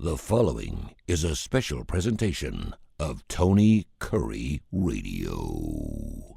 The following is a special presentation of Tony Curry Radio.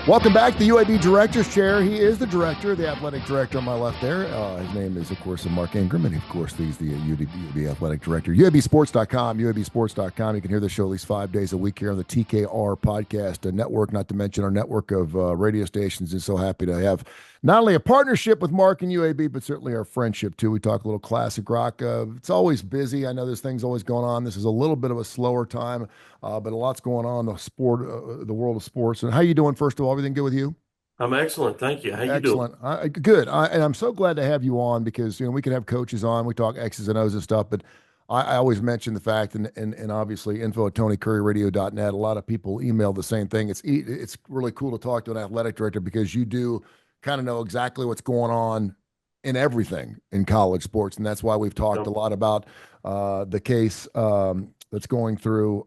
Welcome back to the UAB Director's Chair. He is the director, the athletic director on my left there. His name is, of course, Mark Ingram, and of course, he's the UAB athletic director. UABsports.com, UABsports.com. You can hear the show at least 5 days a week here on the TKR podcast network, not to mention our network of radio stations. And so happy to have not only a partnership with Mark and UAB, but certainly our friendship, too. We talk a little classic rock. It's always busy. I know there's things always going on. This is a little bit of a slower time, but a lot's going on in the sport, the world of sports. And how you doing, first of all? Everything good with you? I'm excellent. Thank you. How you doing? Excellent. Good. And I'm so glad to have you on because, we can have coaches on. We talk X's and O's and stuff, but I always mention the fact, and obviously info at TonyCurryRadio.net. A lot of people email the same thing. It's really cool to talk to an athletic director because you do kind of know exactly what's going on in everything in college sports. And that's why we've talked a lot about the case that's going through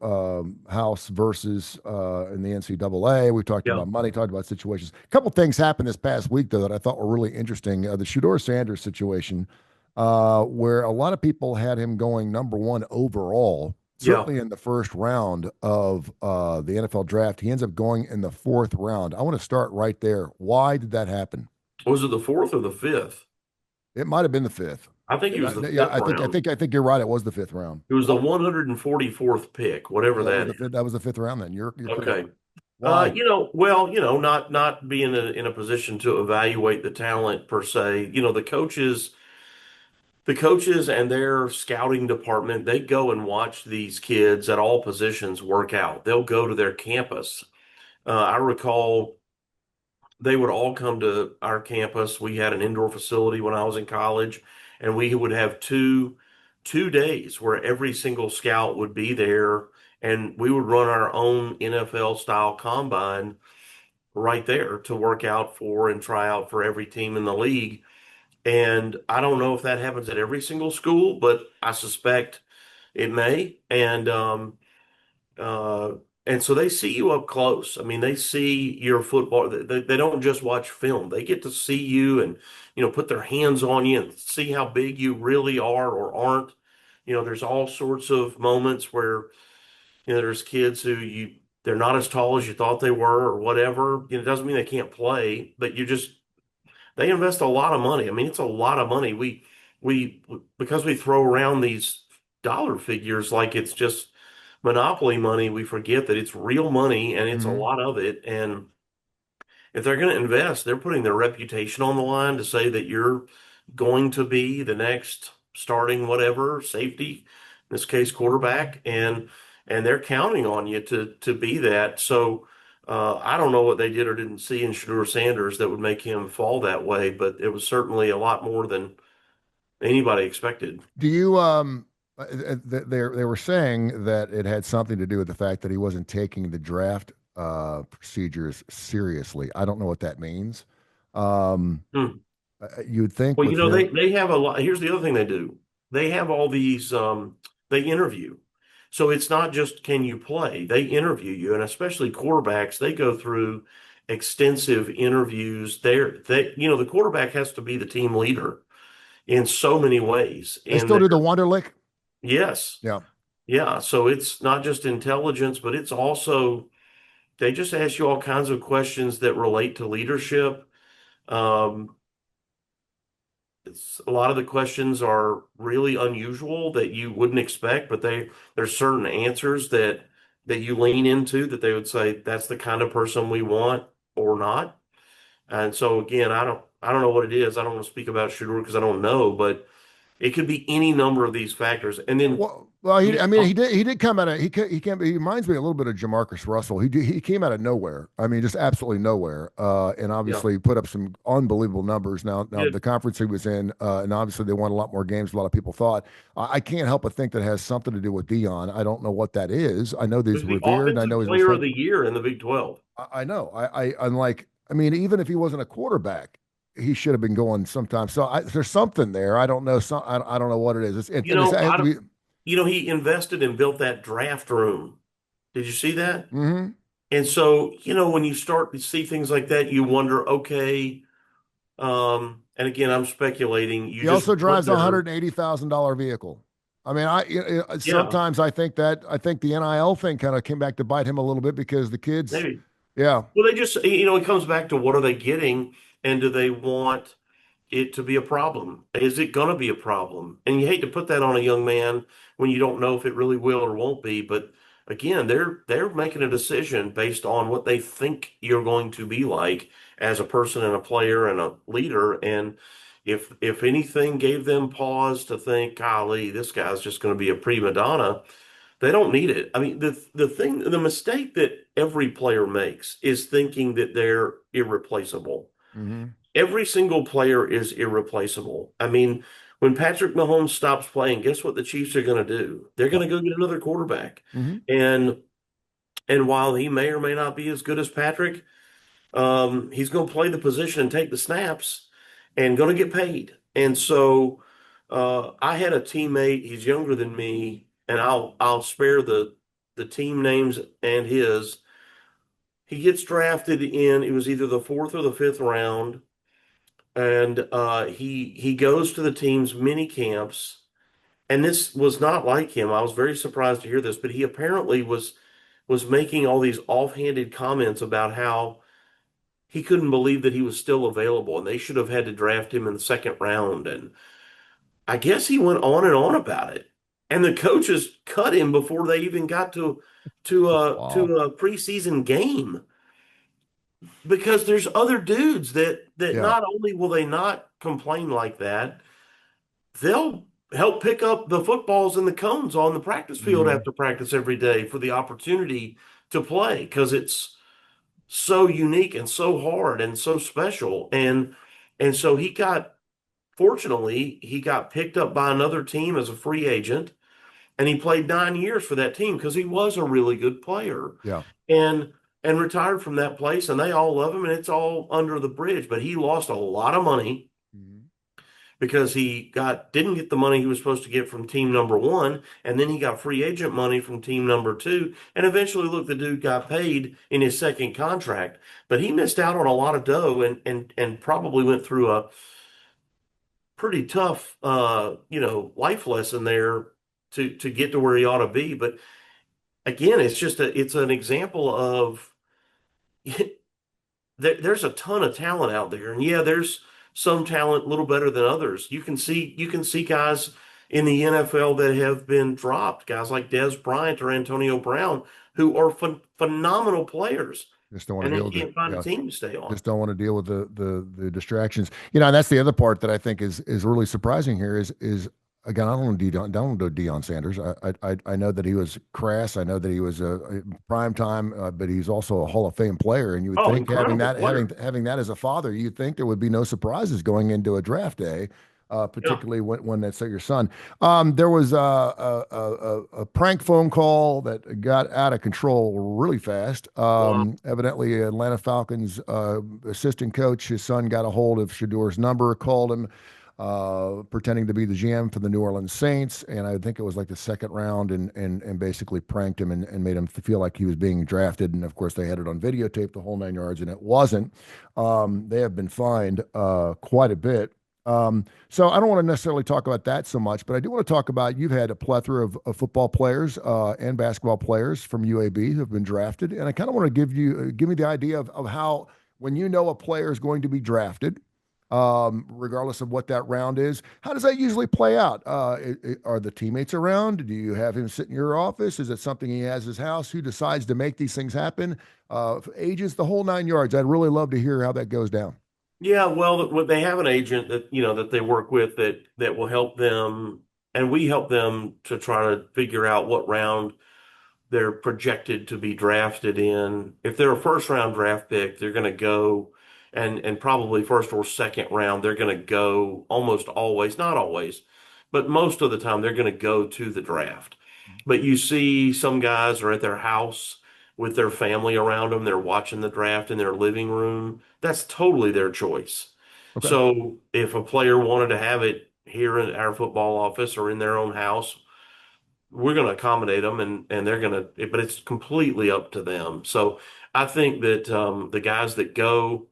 House versus in the NCAA. We talked about money, talked about situations. A couple things happened this past week, though, that I thought were really interesting. The Shedeur Sanders situation, where a lot of people had him going number one overall, certainly in the first round of the NFL draft. He ends up going in the fourth round. I want to start right there. Why did that happen? Was it the fourth or the fifth? It might have been the fifth. I think it was the fifth round. I think you're right. It was the fifth round. It was the 144th pick, whatever that is. That was the fifth round then. You're okay. Correct. Not being in a position to evaluate the talent per se. The coaches and their scouting department, they go and watch these kids at all positions work out. They'll go to their campus. I recall they would all come to our campus. We had an indoor facility when I was in college, and we would have two days where every single scout would be there, and we would run our own NFL style combine right there to work out for and try out for every team in the league. And I don't know if that happens at every single school, but I suspect it may. And so they see you up close. I mean, they see your football. They don't just watch film. They get to see you and, put their hands on you and see how big you really are or aren't. There's all sorts of moments where, there's kids who they're not as tall as you thought they were or whatever. It doesn't mean they can't play, but they invest a lot of money. I mean, it's a lot of money. We because we throw around these dollar figures like it's just monopoly money, we forget that it's real money and it's a lot of it. And if they're going to invest, they're putting their reputation on the line to say that you're going to be the next starting whatever safety, in this case quarterback, and they're counting on you to be that. So I don't know what they did or didn't see in Shedeur Sanders that would make him fall that way, but it was certainly a lot more than anybody expected. Do you they were saying that it had something to do with the fact that he wasn't taking the draft procedures seriously. I don't know what that means. You'd think. Well, they have a lot. Here's the other thing they do. They have all these. They interview. So it's not just can you play, they interview you, and especially quarterbacks, they go through extensive interviews. The quarterback has to be the team leader in so many ways. They still do the Wonderlic? Yes. Yeah. Yeah. So it's not just intelligence, but it's also, they just ask you all kinds of questions that relate to leadership. A lot of the questions are really unusual that you wouldn't expect, but there's certain answers that you lean into that they would say that's the kind of person we want or not. And so again, I don't know what it is. I don't want to speak about Shedeur because I don't know, but it could be any number of these factors. And then, he did come out of he reminds me a little bit of Jamarcus Russell. He came out of nowhere. I mean, just absolutely nowhere. And obviously put up some unbelievable numbers. Now the conference he was in, and obviously they won a lot more games than a lot of people thought. I can't help but think that has something to do with Dion. I don't know what that is. I know he's revered. And I know he's player of the year in the Big 12. I know. Even if he wasn't a quarterback, he should have been going sometime. So there's something there. I don't know. I don't know what it is. He invested and built that draft room. Did you see that? Mm-hmm. And so, when you start to see things like that, you wonder, okay, And again, I'm speculating. You He just also drives a wonder, $180,000 vehicle. I mean, yeah, sometimes I think the NIL thing kind of came back to bite him a little bit because the kids, maybe. yeah. Well, they just, it comes back to what are they getting, and do they want it to be a problem? Is it going to be a problem? And you hate to put that on a young man when you don't know if it really will or won't be. But again, they're making a decision based on what they think you're going to be like as a person and a player and a leader. And if anything gave them pause to think, golly, this guy's just going to be a prima donna, they don't need it. I mean, the mistake that every player makes is thinking that they're irreplaceable. Hmm. Every single player is irreplaceable. I mean, when Patrick Mahomes stops playing, guess what the Chiefs are going to do? They're Yeah. going to go get another quarterback. Hmm. And while he may or may not be as good as Patrick, he's going to play the position and take the snaps and going to get paid. And so I had a teammate, he's younger than me, and I'll spare the team names and his. He gets drafted in, it was either the fourth or the fifth round, and he goes to the team's mini camps. And this was not like him. I was very surprised to hear this, but he apparently was making all these offhanded comments about how he couldn't believe that he was still available and they should have had to draft him in the second round. And I guess he went on and on about it. And the coaches cut him before they even got Wow. to a preseason game because there's other dudes that Yeah. not only will they not complain like that, they'll help pick up the footballs and the cones on the practice field Hmm. after practice every day for the opportunity to play because it's so unique and so hard and so special. And so fortunately, he got picked up by another team as a free agent, and he played 9 years for that team because he was a really good player. Yeah. And retired from that place, and they all love him, and it's all under the bridge. But he lost a lot of money Mhm. because he got didn't get the money he was supposed to get from team number one, and then he got free agent money from team number two, and eventually, look, the dude got paid in his second contract, but he missed out on a lot of dough and probably went through a pretty tough life lesson there to get to where he ought to be. But again, it's an example of there's a ton of talent out there, and yeah, there's some talent a little better than others. You can see guys in the NFL that have been dropped, guys like Des Bryant or Antonio Brown, who are phenomenal players, Just don't want and to they deal with it. can't find a Yeah. team to stay on. Just don't want to deal with the distractions. You know, and that's the other part that I think is really surprising here is again, I don't know Deion Sanders. I know that he was crass. I know that he was a prime time, but he's also a Hall of Fame player. And you would Oh, think incredible player. having that as a father, you'd think there would be no surprises going into a draft day. Yeah. Particularly when that's your son. There was a prank phone call that got out of control really fast. Wow. Evidently, Atlanta Falcons assistant coach, his son got a hold of Shador's number, called him, pretending to be the GM for the New Orleans Saints, and I think it was like the second round, and basically pranked him and made him feel like he was being drafted. And of course, they had it on videotape, the whole 9 yards, and it wasn't. They have been fined quite a bit. So I don't want to necessarily talk about that so much, but I do want to talk about you've had a plethora of football players and basketball players from UAB who have been drafted, and I kind of want to give me the idea of how when you know a player is going to be drafted, regardless of what that round is, how does that usually play out? Are the teammates around? Do you have him sit in your office? Is it something he has his house? Who decides to make these things happen? Ages, the whole 9 yards. I'd really love to hear how that goes down. Yeah, well, they have an agent that they work with that will help them, and we help them to try to figure out what round they're projected to be drafted in. If they're a first round draft pick, they're going to go and probably first or second round, they're going to go almost always, not always, but most of the time they're going to go to the draft. But you see some guys are at their house with their family around them, they're watching the draft in their living room. That's totally their choice. Okay. So if a player wanted to have it here in our football office or in their own house, we're going to accommodate them and they're going to, but it's completely up to them. So I think that the guys that go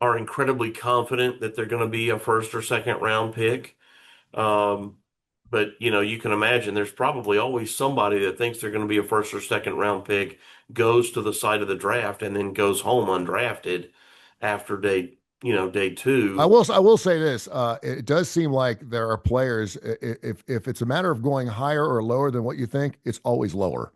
are incredibly confident that they're going to be a first or second round pick. Um, but you can imagine there's probably always somebody that thinks they're going to be a first or second round pick, goes to the site of the draft, and then goes home undrafted after day I two. will. I will say this. It does seem like there are players. If it's a matter of going higher or lower than what you think, it's always lower.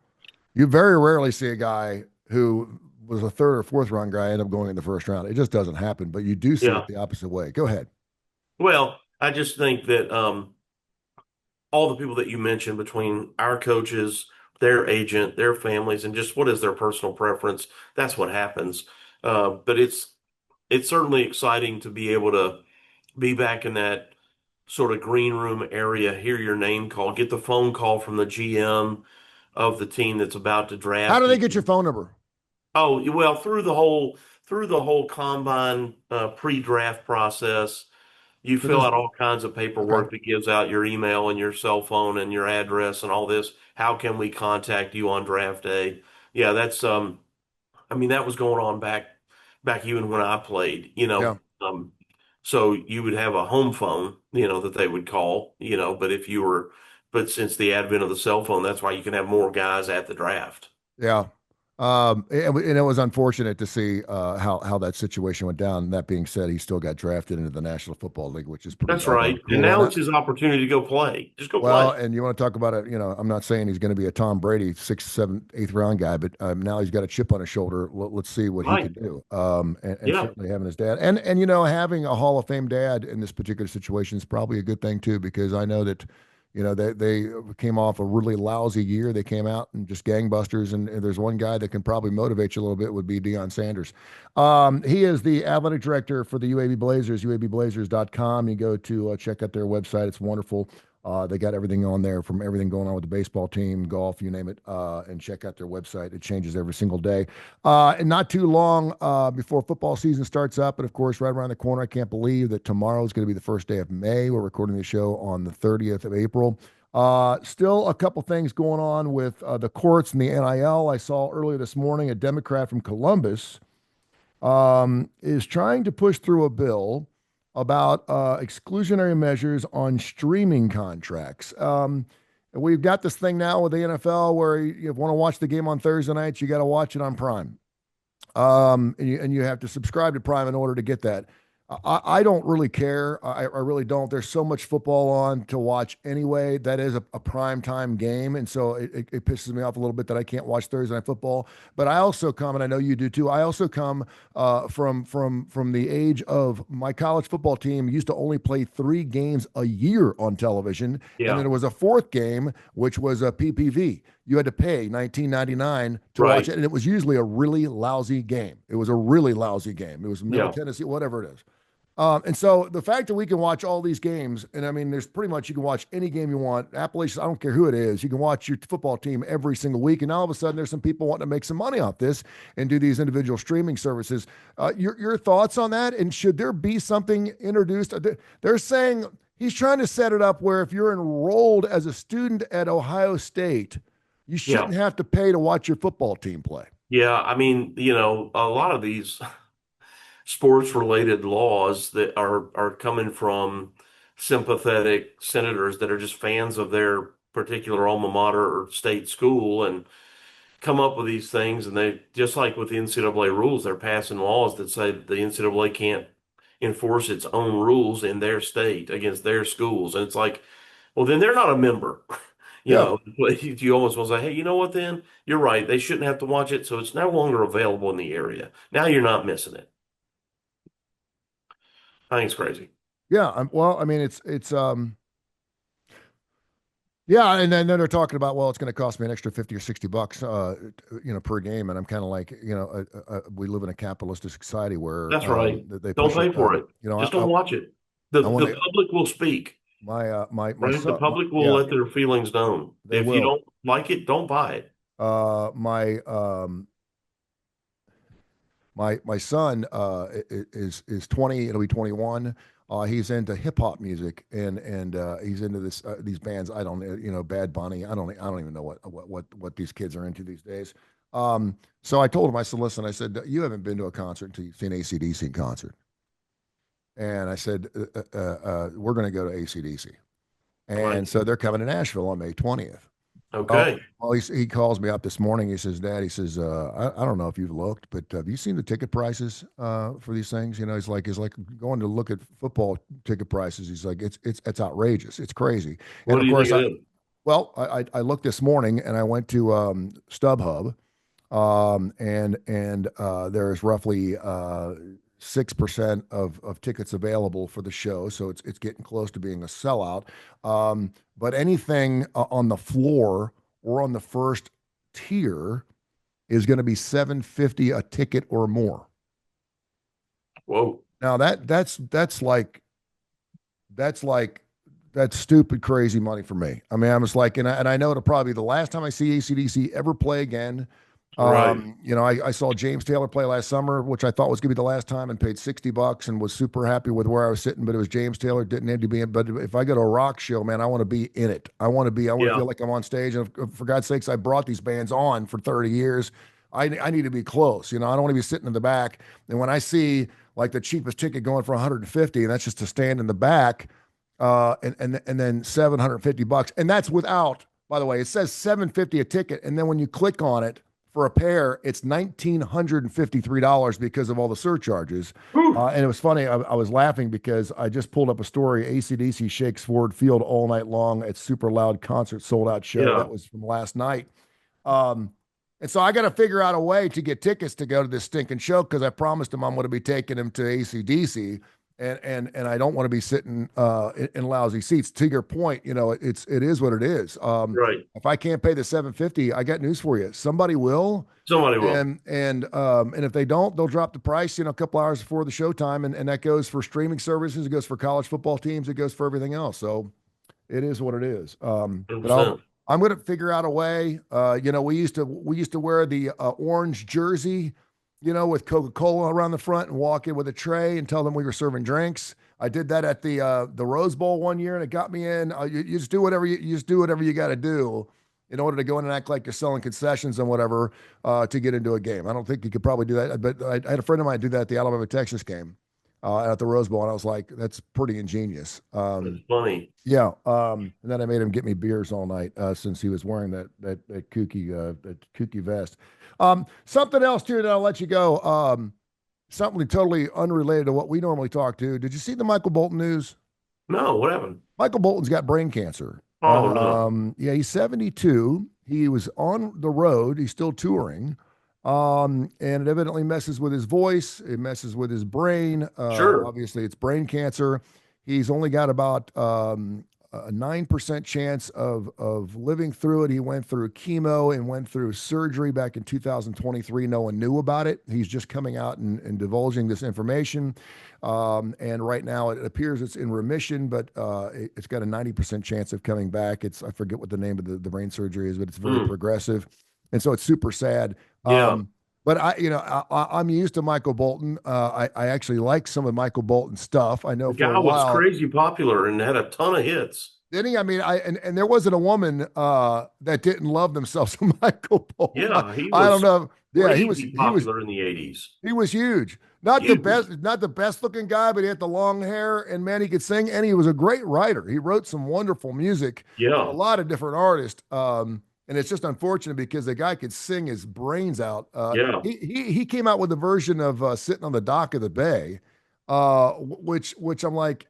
You very rarely see a guy who was a third or fourth round guy end up going in the first round. It just doesn't happen. But you do see it Yeah. the opposite way. Go ahead. Well, I just think that all the people that you mentioned between our coaches, their agent, their families, and just what is their personal preference, that's what happens. But it's certainly exciting to be able to be back in that sort of green room area, hear your name called, get the phone call from the GM of the team that's about to How do draft they you. get your phone number? Oh, well, through the whole combine pre-draft process, you So fill there's out all kinds of okay. paperwork that gives out your email and your cell phone and your address and all this. How can we contact you on draft day? Yeah, that's I mean, that was going on back even when I played, Yeah. so you would have a home phone, that they would call, but since the advent of the cell phone, that's why you can have more guys at the draft. Yeah. And it was unfortunate to see how that situation went down. That being said, he still got drafted into the National Football League, which is pretty That's doggone right. And cool. now it's his opportunity to go play. Just go Well, play. and you want to talk about it, I'm not saying he's going to be a Tom Brady sixth, seventh, eighth round guy, but now he's got a chip on his shoulder. Let's see what he Right. can do. And Yeah. certainly having his dad, and having a Hall of Fame dad in this particular situation is probably a good thing too, because I know that, they came off a really lousy year. They came out and just gangbusters, and there's one guy that can probably motivate you a little bit would be Deion Sanders. He is the athletic director for the UAB Blazers, uabblazers.com. You go to check out their website. It's wonderful. They got everything on there, from everything going on with the baseball team, golf, you name it, and check out their website. It changes every single day. And not too long before football season starts up, and of course, right around the corner, I can't believe that tomorrow is going to be the first day of May. We're recording the show on the 30th of April. Still a couple things going on with the courts and the NIL. I saw earlier this morning a Democrat from Columbus is trying to push through a bill about exclusionary measures on streaming contracts. We've got this thing now with the NFL where you want to watch the game on Thursday nights, you got to watch it on Prime. And you have to subscribe to Prime in order to get that. I don't really care. I really don't. There's so much football on to watch anyway. That is a prime time game. And so it pisses me off a little bit that I can't watch Thursday night football. But I also come, and I know you do too. I also come from the age of my college football team used to only play 3 games a year on television. And then Yeah. there was a fourth game, which was a PPV. You had to pay $19.99 to watch Right. it. And it was usually a really lousy game. It was a really lousy game. It was Middle Yeah. Tennessee, whatever it is. And so the fact that we can watch all these games, and I mean, there's pretty much you can watch any game you want. Appalachians, I don't care who it is, you can watch your football team every single week. And all of a sudden, there's some people wanting to make some money off this and do these individual streaming services. Your thoughts on that? And should there be something introduced? They're saying he's trying to set it up where if you're enrolled as a student at Ohio State, you Yeah. shouldn't have to pay to watch your football team play. Yeah. I mean, a lot of these sports related laws that are coming from sympathetic senators that are just fans of their particular alma mater or state school and come up with these things. And they, just like with the NCAA rules, they're passing laws that say the NCAA can't enforce its own rules in their state against their schools. And it's like, well, then they're not a member. Yeah. You almost want to say, hey, you know what, then? You're right. They shouldn't have to watch it. So it's no longer available in the area. Now you're not missing it. I think it's crazy. Yeah. Well, I mean, yeah, and then they're talking about, well, it's going to cost me an extra 50 or $60, per game, and I'm kind of like, we live in a capitalistic society where That's right. they Don't push it. pay for it. Just don't watch it. The I want the to public will speak, my right? The son, public will yeah, let their feelings known. they If you will. don't like it, don't buy it. My my son is 20. It'll be 21. He's into hip hop music and he's into these bands. I don't Bad Bunny. I don't even know what these kids are into these days. So I told him, I said, listen, I said, you haven't been to a concert until you've seen AC/DC in concert. And I said, we're going to go to AC/DC. And Right. so they're coming to Nashville on May 20th. Okay. Well, he calls me up this morning. He says, Dad, he says, I don't know if you've looked, but have you seen the ticket prices for these things? You know, he's like going to look at football ticket prices. He's like, it's outrageous. It's crazy. And What of do you think course, of them? I looked this morning and I went to StubHub, and there's roughly 6% of tickets available for the show, so it's getting close to being a sellout. But anything on the floor or on the first tier is going to be 750 a ticket or more. Whoa. Now that's like that's stupid crazy money for me. I mean, I'm just like, and I know it'll probably be the last time I see ACDC ever play again. Right. I saw James Taylor play last summer, which I thought was going to be the last time, and paid $60 and was super happy with where I was sitting. But it was James Taylor, didn't need to be in. But if I go to a rock show, man, I want to be in it. I want to Yeah. feel like I'm on stage. And for God's sakes, I brought these bands on for 30 years. I need to be close. You know, I don't want to be sitting in the back. And when I see like the cheapest ticket going for 150, and that's just to stand in the back, and then $750, and that's without. By the way, it says 750 a ticket, and then when you click on it for a pair, it's $1,953 because of all the surcharges. Whew. And it was funny. I was laughing because I just pulled up a story. AC/DC shakes Ford Field all night long at super loud concert sold out show. Yeah. That was from last night. Um, and so I got to figure out a way to get tickets to go to this stinking show because I promised him I'm going to be taking him to AC/DC, and I don't want to be sitting in lousy seats. To your point, you know, it is what it is. Right. If I can't pay the 750, I got news for you. Somebody will, Somebody will. and if they don't, they'll drop the price, you know, a couple hours before the show time, and that goes for streaming services, it goes for college football teams, it goes for everything else. So it is what it is. But 100%. I'm going to figure out a way. You know, we used to wear the orange jersey, you know, with Coca-Cola around the front and walk in with a tray and tell them we were serving drinks. I did that at the Rose Bowl one year, and it got me in. You just do whatever you just do whatever you got to do in order to go in and act like you're selling concessions and whatever to get into a game. I don't think you could probably do that, but I had a friend of mine do that at the Alabama Texas game at the Rose Bowl, and I was like, that's pretty ingenious. That's funny. Yeah, and then I made him get me beers all night since he was wearing that kooky vest. Something else too, that I'll let you go. Something totally unrelated to what we normally talk to. Did you see the Michael Bolton news? No, what happened? Michael Bolton's got brain cancer. Oh no. Yeah, he's 72. He was on the road. He's still touring. And it evidently messes with his voice. It messes with his brain. Sure. Obviously, it's brain cancer. He's only got about a 9% chance of living through it. He went through chemo and went through surgery back in 2023. No one knew about it. He's just coming out and divulging this information. And right now it appears it's in remission, but it's got a 90% chance of coming back. I forget what the name of the brain surgery is, but it's very Mm. progressive. And so it's super sad. Yeah. But I'm used to Michael Bolton. I actually like some of Michael Bolton's stuff. I know The for a guy was while, crazy popular and had a ton of hits. didn't he? I mean, and there wasn't a woman that didn't love themselves some Michael Bolton. Yeah, he I don't was know. Yeah, crazy popular in the 80s. he was huge. Not the Huge. best, not the best looking guy, but he had the long hair, and man, he could sing, and he was a great writer. He wrote some wonderful music for a Yeah. lot of different artists. And it's just unfortunate because the guy could sing his brains out. Yeah. He came out with a version of "Sitting on the Dock of the Bay," which I'm like,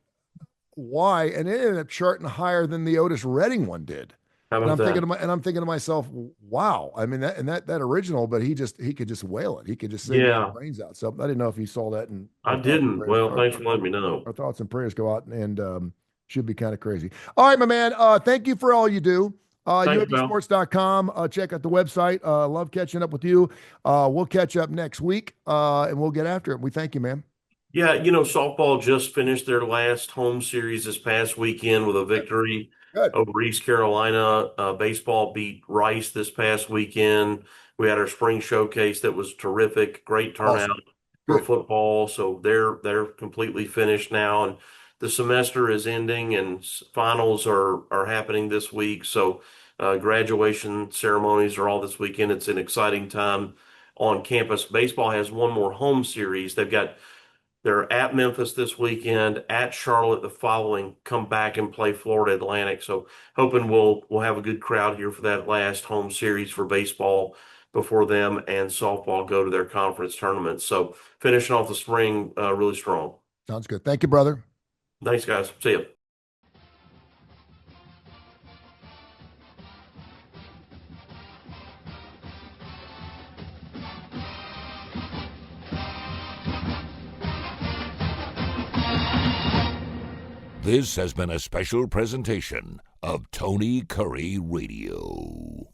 why? And it ended up charting higher than the Otis Redding one did. How And about that? I'm thinking to myself, wow. I mean that original, but he could just wail it. He could just sing his Yeah, brains out. So I didn't know if you saw that. And I didn't. Well, thanks for letting me know. our thoughts and prayers go out, and should be kind of crazy. All right, my man. Thank you for all you do. Thanks, pal. UABsports.com. Check out the website. Love catching up with you. We'll catch up next week, and we'll get after it. We thank you, man. Yeah, softball just finished their last home series this past weekend with a Good. victory Good. over East Carolina. Baseball beat Rice this past weekend. We had our spring showcase that was terrific. Great turnout Awesome. for Good. football. So they're completely finished now, and the semester is ending, and finals are happening this week. So graduation ceremonies are all this weekend. It's an exciting time on campus. Baseball has one more home series. They're at Memphis this weekend, at Charlotte the following, come back and play Florida Atlantic. So hoping we'll have a good crowd here for that last home series for baseball before them and softball go to their conference tournaments. So finishing off the spring really strong. Sounds good. Thank you, brother. Thanks, guys. See you. This has been a special presentation of Tony Curry Radio.